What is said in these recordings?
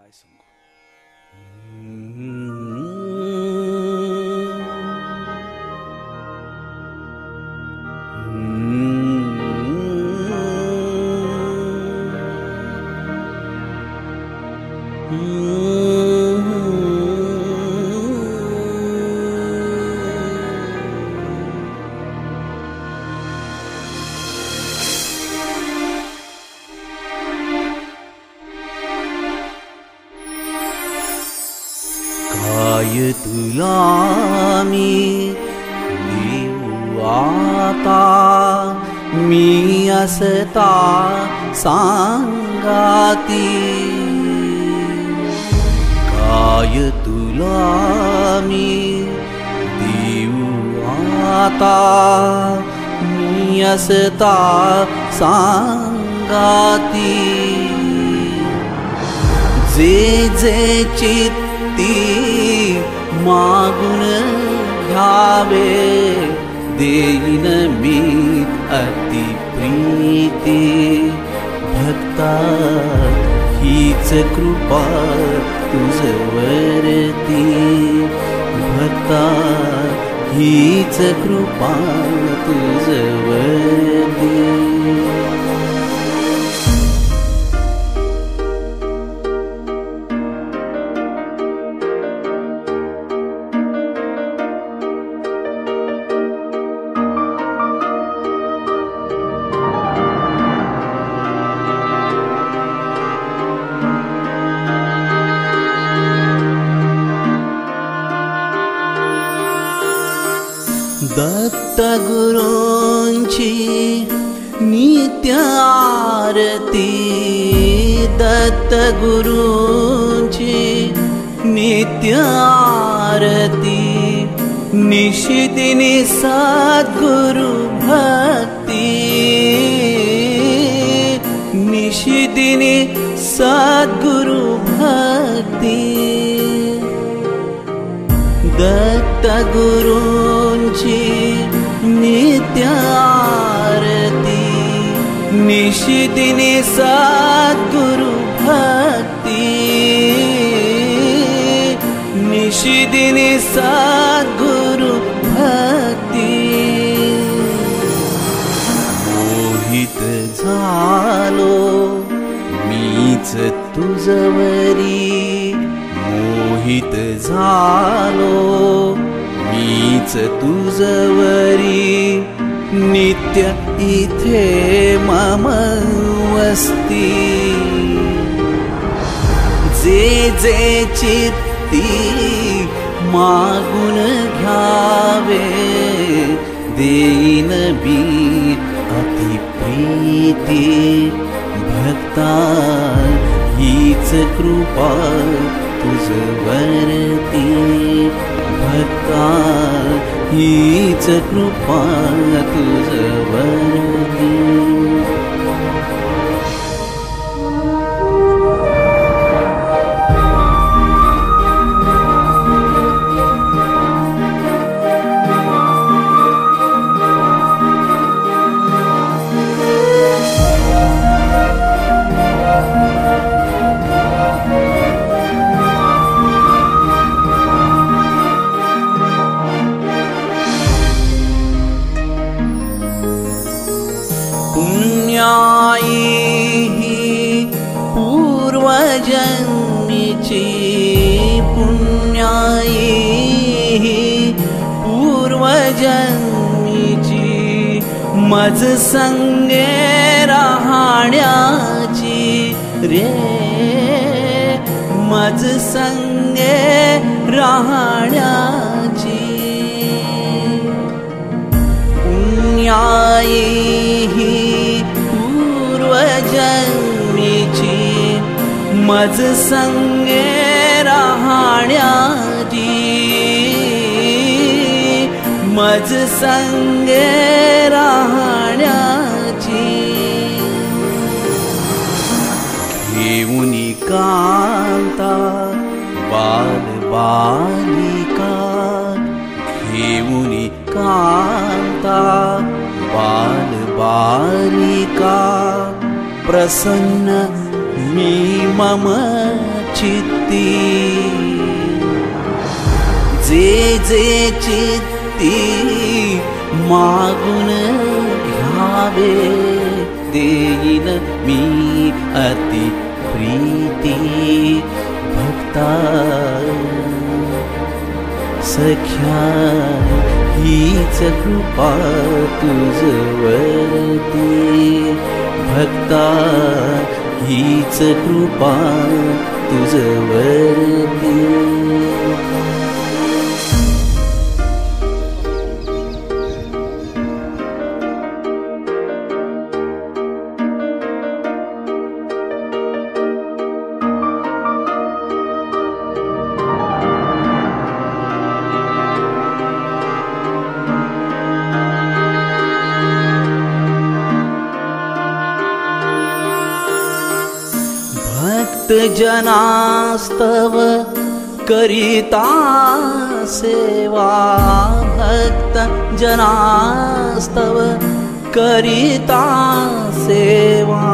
काय सांगू. काय तुला मी देऊ आता, मी असता सांगाती. काय तुला मी देऊ आता, मी असता सांगाती. जे जे चित्ती मागून घ्यावे, देईन मी अति प्रीती. भक्ता हीच कृपा तुझवरती, भक्ता हीच कृपा तुझवरती. दत्त गुरूंची नित्य आरती, दत्त गुरूंची नित्य आरती. निशिदिनी सद्गुरु भक्ती, निशिदिनी सद्गुरु भक्ती. दत्त गुरूंची नित्य आरती, निशिदिनी सद्गुरु भक्ती, निशिदिनी सद्गुरु भक्ती. मोहित झालो मीच तुझवरी, मोहित झालो मीच तुझवरी. नित्य इथे मम वस्ती. जे जे चित्ती मागून घ्यावे, देईन मी अति प्रीती. भक्ता हीच कृपा तुझवरती, भक्ता हीच कृपा तुझवरती. पुण्याई ही पूर्वजन्मीची, पुण्याई ही पूर्वजन्मीची. मज संगे राहण्याची रे, मज संगे राहण्याची. पुण्याई ही पूर्वजन्मीची, मज संगे राहण्याची, मज संगे राहण्याची. घेऊनी कांता बाल बालिका, घेऊनी कांता बाल बालिका. प्रसन्न मी मम चित्ती जे जे चित्ती मागून घ्यावे देईन मी अति प्रीती भक्ता सख्या हीच कृपा तुझवरती भक्ता हीच कृपा तुझवरती जनास्तव करिता सेवा भक्त जनास्तव करिता सेवा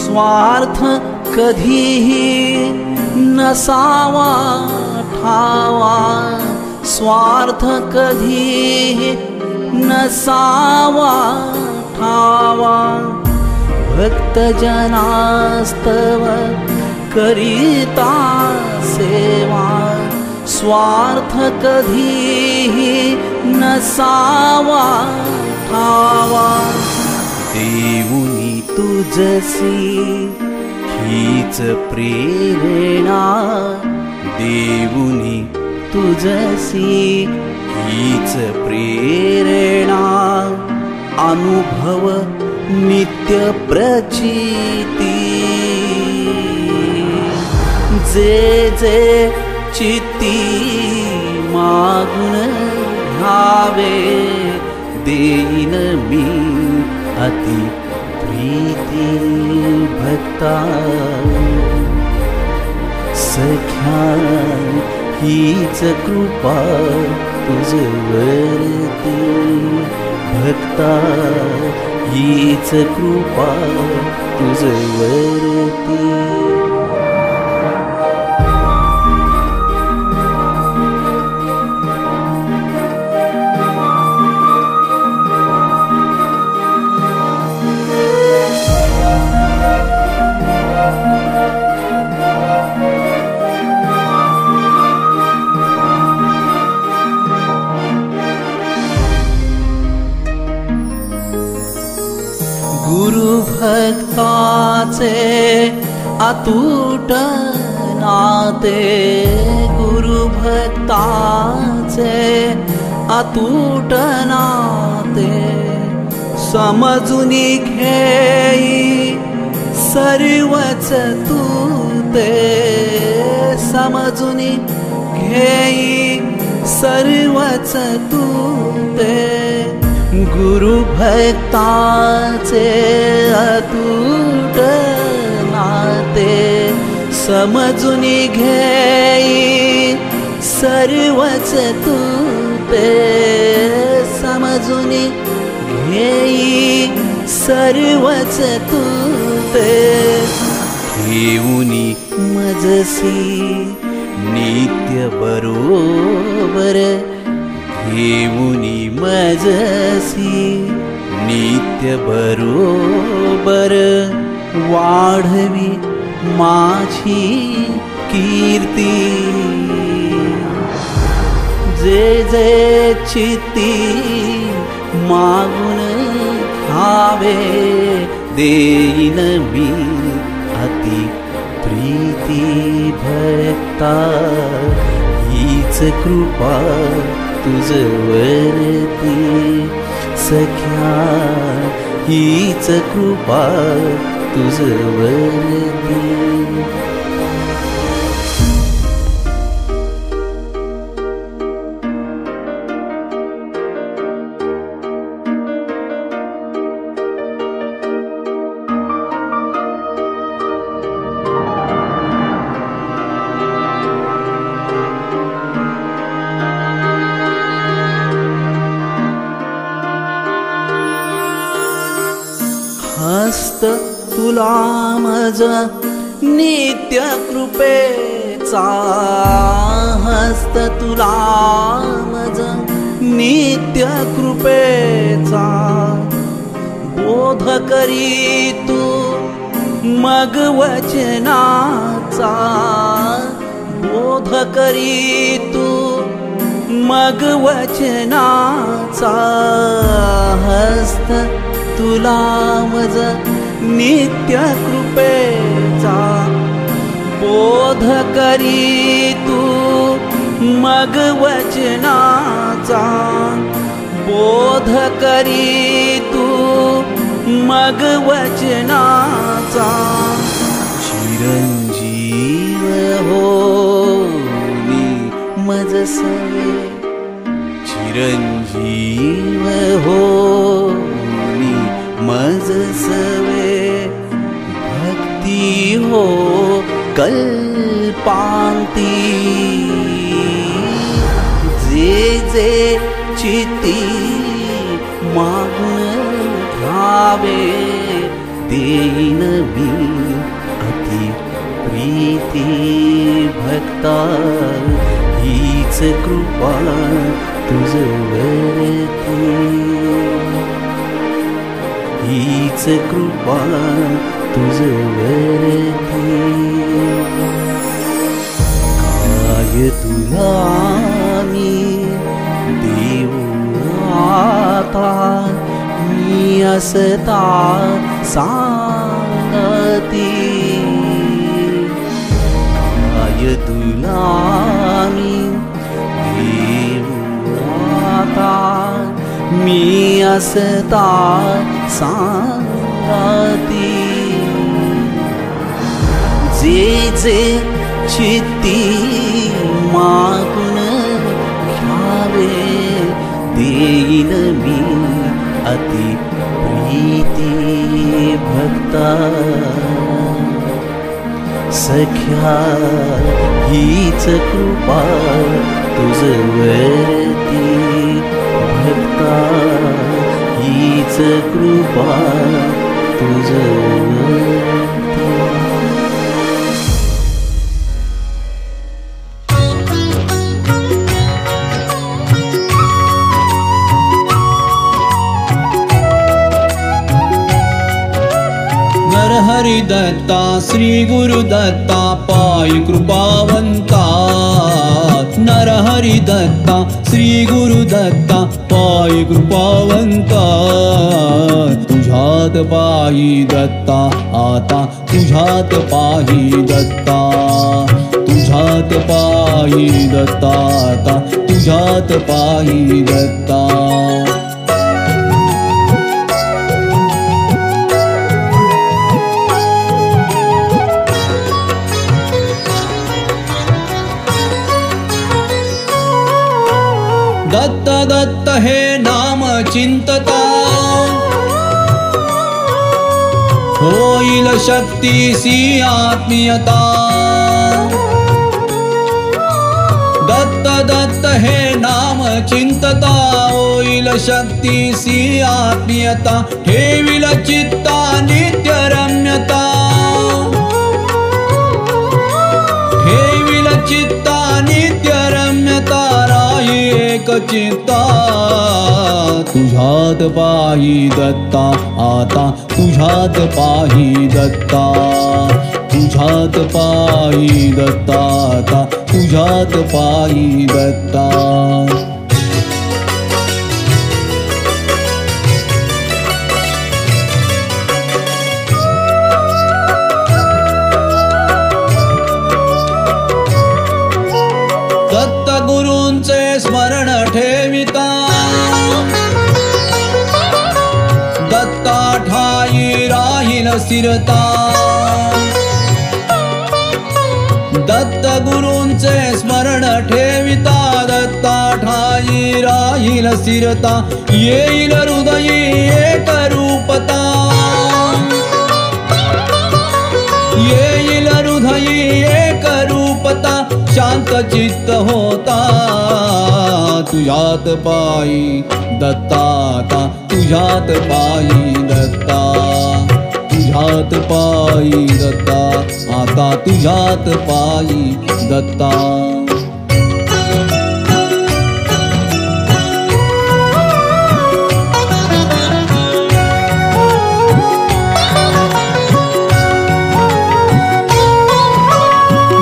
स्वार्थ कधीही नसावा ठावा स्वार्थ कधीही नसावा ठावा भक्त जनास्तव करिता सेवा स्वार्थ कधीही नसावा ठावा देऊनी तुझसी हीच प्रेरणा देऊनी तुझसी हीच प्रेरणा अनुभव नित्य प्रचिती जे जे चित्ती मागून घ्यावे देईन मी अति प्रीती भक्ता सख्या हीच कृपा तुझवरती भक्ता हीच कृपा तुझवरती गुरु भक्ताचे अतूट नाते गुरु भक्ताचे अतूट नाते समजून घेई सर्वच तू ते समजून घेई सर्वच तू ते गुरु भक्ताचे अतूट नाते समजून घेई सर्वच तू ते समजून घेई सर्वच तू ते ठेवूनी मजसी नित्य बरोबर घेऊनी मजसी नित्य बरोबर वाढवी माझी कीर्ती जे जे चित्ती मागून घ्यावे देईन मी अति प्रीती भक्ता हीच कृपा तुझवरती सख्या हीच कृपा तुझवरती हस्त तुला मज नित्य कृपेचा हस्त तुला मज नित्य कृपेचा बोध करी तू मग वचनाचा बोध करी तू मग वचनाचा हस्त तुला मज नित्य कृपेचा बोध करी तू मग वचनाचा बोध करी तू मग वचनाचा चिरंजीव होनी मज सवे चिरंजीव होनी मज सवे भक्ती हो कल्पांती जे जे चित्ती मागून घ्यावे देईन मी अति प्रीती भक्ता हीच कृपा तुझवरती हीच कृपा तुझवरती काय तुला मी देऊ आता मी असता सांगती काय तुला मी देऊ आता मी असता सांगती जे जे चित्ती मागून घ्यावे देईन मी अति प्रीती भक्ता सख्या हीच कृपा तुझवरती भक्ता हीच कृपा तुझवरती हरि दत्ता श्री गुरु दत्ता पाय कृपावंता नर हरि दत्ता श्री गुरु दत्ता पाय कृपावंता तुझ्यात पायी दत्ता आता तुझ्यात पायी दत्ता तुझ्यात पायी दत्ता आता तुझ्यात पायी दत्ता दत्त दत्त हे नाम चिंतता होईल शक्तीसी आत्मीयता दत्त दत्त हे नाम चिंतता होईल शक्तीसी आत्मीयता ठेविल चित्ता नित्य रम्यता ठेविल चित्ता नित्य रम्यता एक चित्ता तुझ्यात पायी दत्ता आता तुझ्यात पायी दत्ता तुझ्यात पायी दत्ता आता तुझ्यात पायी दत्ता दत्त गुरूंचे स्मरण ठेविता दत्ता ठाई राहील स्थिरता दत्त गुरूंचे स्मरण ठेविता दत्ता ठाई राहील स्थिरता येईल हृदयी एक रूपता येईल हृदयी एक रूपता शांत चित्त होता तुझ्यात पायी दत्ता तुझ्यात पायी दत्ता तुझ्यात पायी दत्ता, आता तुझ्यात पायी दत्ता.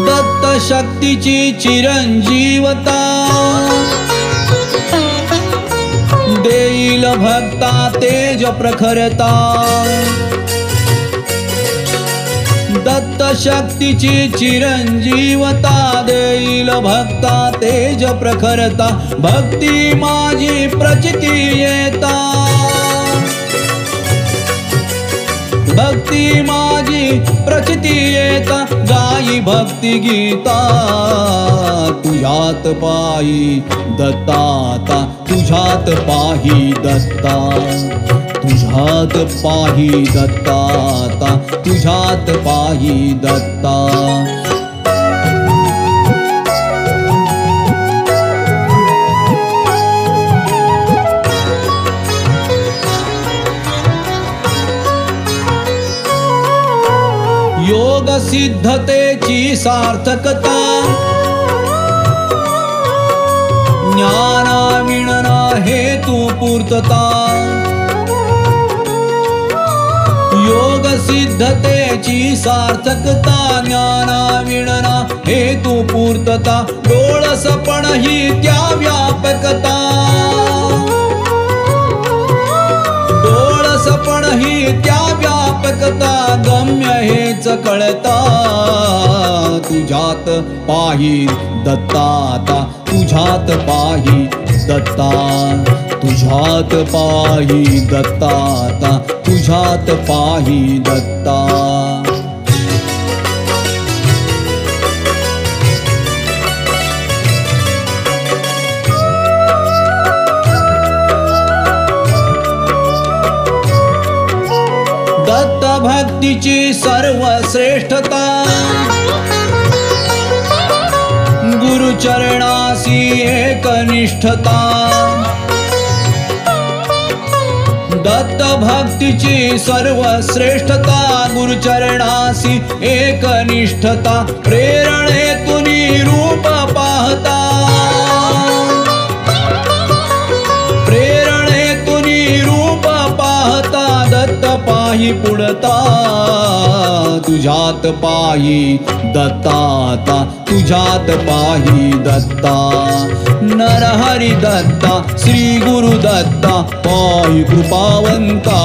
दत्त शक्तीची चिरंजीवता, देईल भक्ता तेज प्रखरता. दत्त शक्तीची चिरंजीवता, देईल भक्ता तेज प्रखरता. भक्ती माझी प्रचिती येता, भक्ती माझी प्रचिती येता. गाई भक्ती गीता, तुझ्यात पायी दत्ता, तुझ्यात पाही दत्ता. तुझ्यात पाही दत्ता, तुझ्यात पाही दत्ता. योग सिद्धतेची सार्थकता, ज्ञाना विणना हेतू पूर्तता. योग सिद्धतेची सार्थकता, ज्ञाना विणना हेतू पूर्तता. डोळसपण ही त्या व्यापकता, डोळसपण ही त्या व्यापकता. गम्य हेच कळता, तुझ्यात पाही दत्ता, तुझ्यात पाही दत्ता. तुझ्यात पाही दत्ता, तुझ्यात पाही दत्ता. दत्त भक्तीची सर्वश्रेष्ठता, गुरुचरणासी एकनिष्ठता. दत्त भक्तीची सर्वश्रेष्ठता, गुरुचरणासी एकनिष्ठता. प्रेरणेतून रूप पाहता, प्रेरणेतून रूप पाहता. दत्त पाही पुढता, तुझ्यात पाही दत्ता, तुझ्यात पाही दत्ता. नरहरी दत्ता, श्री गुरु दत्ता, पाही कृपावंता.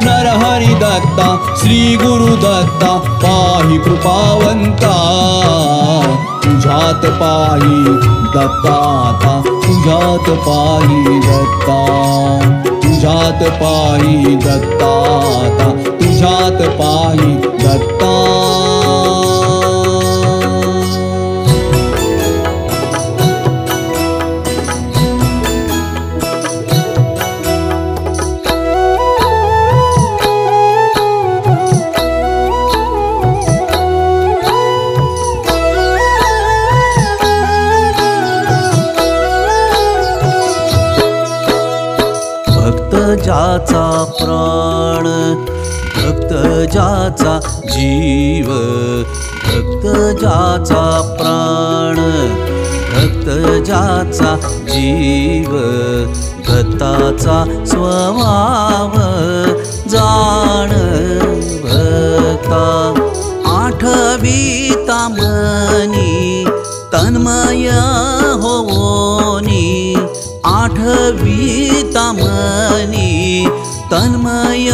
नरहरी दत्ता, श्री गुरु दत्ता, पाही कृपावंता. तुझ्यात पाही दत्ता, तुझ्यात पाही दत्ता. तुझ्यात पाही दत्ता, तुझ्यात पाही दत्ता. ज्याचा प्राण, भक्त ज्याचा जीव. भक्त ज्याचा प्राण, भक्त ज्याचा जीव. दत्ताचा स्वभाव जाण भक्ता. आठविता मनी तन्मय होवोनी. आठविता मनी तन्मय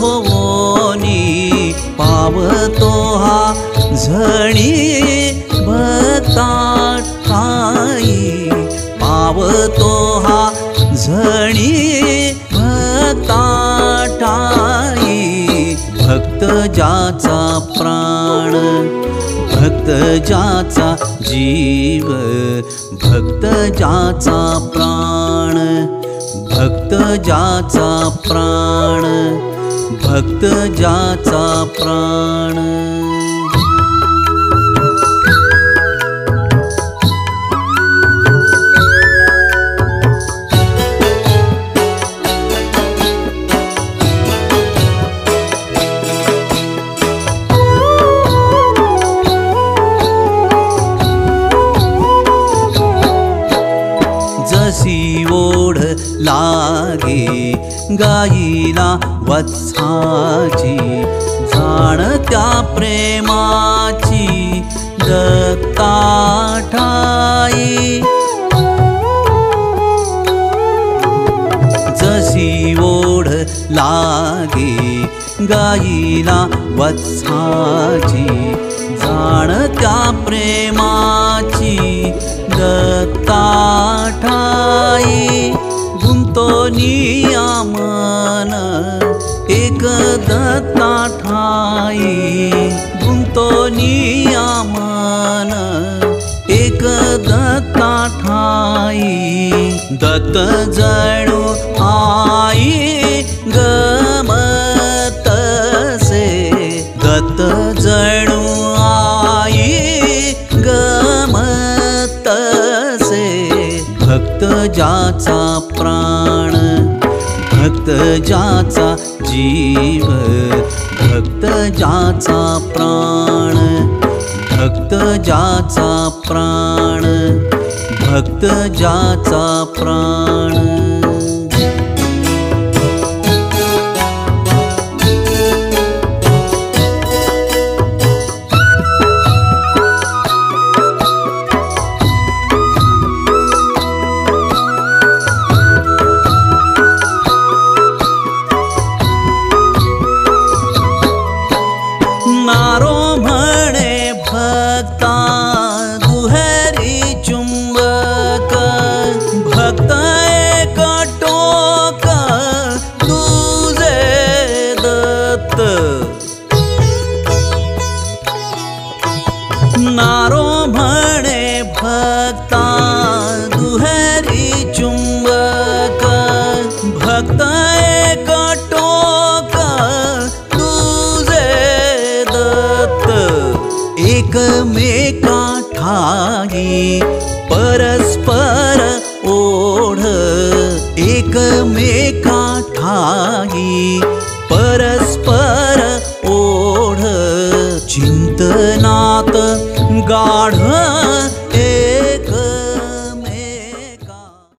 होवोनी. पावतो हा झणी भक्ता ठाई. पावतो हा झणी भक्ता ठाई. भक्त ज्याचा प्राण, भक्त ज्याचा जीव. भक्त ज्याचा प्राण, भक्त ज्याचा प्राण. भक्त ज्याचा प्राण. लागे गाईला वत्साची जाण त्या प्रेमाची दत्ता ठाई जशी ओढ लागे गाईला वत्साची जाण त्या प्रेमाची दत्ता ठाई गुंतो नियमन एक दत्ता ठाई गुंतो नियमन एक दत्ता ठाई दत्त जणू आई गमत से दत्त जणू आई गमत से भक्त ज्याचा प्राण भक्त ज्याचा जीव भक्त ज्याचा प्राण भक्त ज्याचा प्राण भक्त ज्याचा प्राण नारो म्हणे भक्ता दुहेरी चुंबक भक्त एक टोक तुझे दत्त नारो म्हणे भक्ता दुहेरी चुंबक भक्त एक टोक एकमेका ठाई परस्पर ओढ एकमेका ठाई परस्पर ओढ चिंतनात गाढ